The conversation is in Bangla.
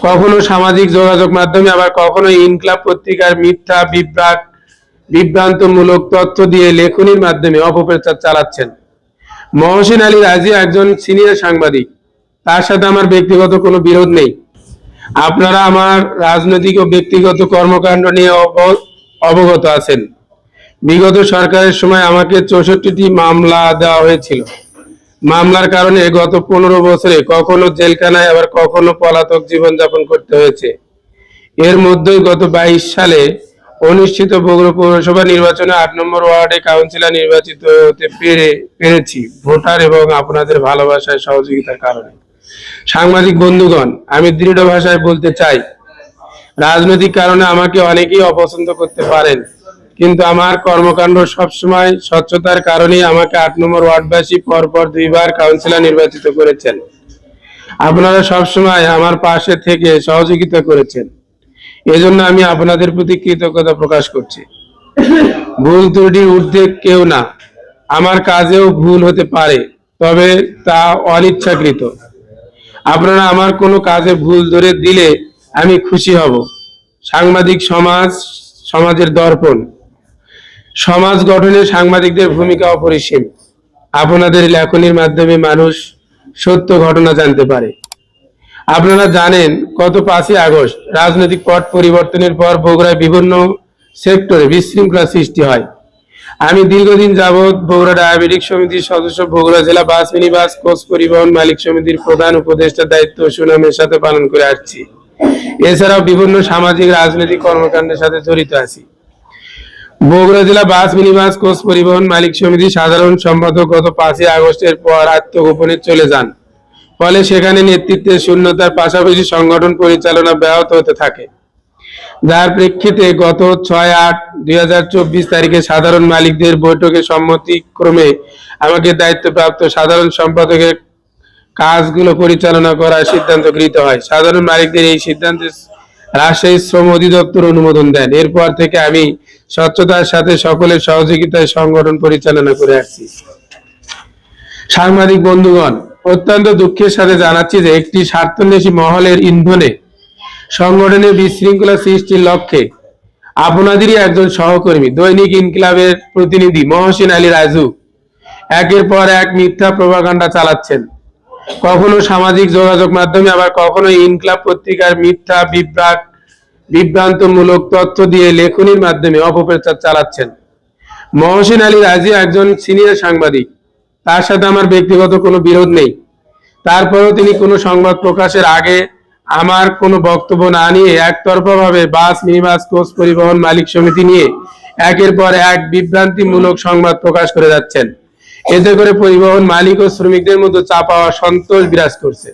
কখনো সামাজিক যোগাযোগ মাধ্যমে, আবার কখনো ইনকলাব পত্রিকার মিথ্যা বিভ্রান্তমূলক তথ্য দিয়ে লেখনির মাধ্যমে অপপ্রচার চালাচ্ছেন। মহসিন আলী রাজি একজন সিনিয়র সাংবাদিক, তার সাথে আমার ব্যক্তিগত কোনো বিরোধ নেই। আপনারা আমার রাজনৈতিক ও ব্যক্তিগত কর্মকাণ্ড নিয়ে অবগত আছেন। বিগত সরকারের সময় আমাকে 64টি মামলা দেওয়া হয়েছিল। মামলার কারণে গত 15 বছরে কখনো জেলখানায়, আবার কখনো পলাতক জীবনযাপন করতে হয়েছে। এর মধ্যেই গত 22 সালে অনুষ্ঠিত বগুড়া পৌরসভা নির্বাচনে 8 নম্বর ওয়ার্ডে কাউন্সিলর নির্বাচিত হতে পেরেছি ভোটার এবং আপনাদের ভালোবাসায় সহযোগিতার কারণে। সাংবাদিক বন্ধুগণ, আমি দৃঢ় ভাষায় বলতে চাই, রাজনৈতিক কারণে আমাকে অনেকেই অপছন্দ করতে পারেন, কিন্তু আমার কর্মকাণ্ড সবসময় স্বচ্ছতার কারণেই আমাকে 8 নম্বর ওয়ার্ডবাসী পরপর 2 বার কাউন্সিলর নির্বাচিত করেছেন। আপনারা সবসময় আমার পাশে থেকে সহযোগিতা করেছেন, এজন্য আমি আপনাদের প্রতি কৃতজ্ঞতা প্রকাশ করছি। ভুল ত্রুটির ঊর্ধ্বে কেউ না, আমার কাজেও ভুল হতে পারে, তবে তা অনিচ্ছাকৃত। আপনারা আমার কোনো কাজে ভুল ধরে দিলে আমি খুশি হব। সাংবাদিক সমাজের দর্পণ। সমাজ গঠনে সাংবাদিকদের ভূমিকা অপরিসীম। আপনাদের লেখনির মাধ্যমে মানুষ সত্য ঘটনা জানতে পারে। আপনারা জানেন, গত 5ই আগস্ট রাজনৈতিক পট পরিবর্তনের পর বগুড়ায় বিভিন্ন সেক্টরে বিশৃঙ্খলা সৃষ্টি হয়। আমি দীর্ঘদিন যাবৎ বগুড়া ডায়াবেটিক সমিতির সদস্য, বগুড়া জেলা বাস মিনিবাস কোচ পরিবহন মালিক সমিতির প্রধান উপদেষ্টার দায়িত্ব সুনামের সাথে পালন করে আসছি। এছাড়াও বিভিন্ন সামাজিক রাজনৈতিক কর্মকাণ্ডের সাথে জড়িত আছি। বগুড়া জেলা বাস মিনিবাস কোচ পরিবহন মালিক সমিতির সাধারণ সম্পাদক গত 5ই আগস্টের পর আত্মগোপনে চলে যান। ফলে সেখানে নেতৃত্বের শূন্যতার পাশাপাশি সংগঠন পরিচালনা ব্যাহত হতে থাকে, যার প্রেক্ষিতে গত 6/8/2024 তারিখে সাধারণ মালিকদের বৈঠকে সম্মতিক্রমে আমাকে দায়িত্বপ্রাপ্ত সাধারণ সম্পাদকের কাজগুলো পরিচালনা করার সিদ্ধান্ত গৃহীত হয়। সাধারণ মালিকদের এই সিদ্ধান্তে রাজশাহী শ্রম অধিদপ্তর অনুমোদন দেন। এরপর থেকে আমি স্বচ্ছতার সাথে সকলের সহযোগিতায় সংগঠন পরিচালনা করে আসছি। সাংবাদিক বন্ধুগণ, অত্যন্ত দুঃখের সাথে জানাচ্ছি যে একটি স্বার্থান্বেষী মহলের ইন্ধনে সংগঠনের বিশৃঙ্খলা সৃষ্টির লক্ষ্যে আপনাদেরই একজন সহকর্মী দৈনিক ইনকিলাবের প্রতিনিধি মহসিন আলী রাজু একের পর এক মিথ্যা প্রপাগান্ডা চালাচ্ছেন। কখনো সামাজিক যোগাযোগ মাধ্যমে, আবার কখনো ইনকিলাব পত্রিকার মিথ্যা বিভ্রান্তমূলক তথ্য দিয়ে লেখনির মাধ্যমে অপপ্রচার চালাচ্ছেন। মহসিন আলী রাজি একজন সিনিয়র সাংবাদিক, তার সাথে আমার ব্যক্তিগত কোনো বিরোধ নেই। তারপরেও তিনি কোনো সংবাদ প্রকাশের আগে আমার কোনো বক্তব্য না নিয়ে একতরফাভাবে বাস মিনিবাস কোচ পরিবহন মালিক সমিতি নিয়ে একের পর এক বিভ্রান্তিমূলক সংবাদ প্রকাশ করে যাচ্ছেন। এতে করে পরিবহন মালিক ও শ্রমিকদের মধ্যে চাপা অসন্তোষ বিরাজ করছে।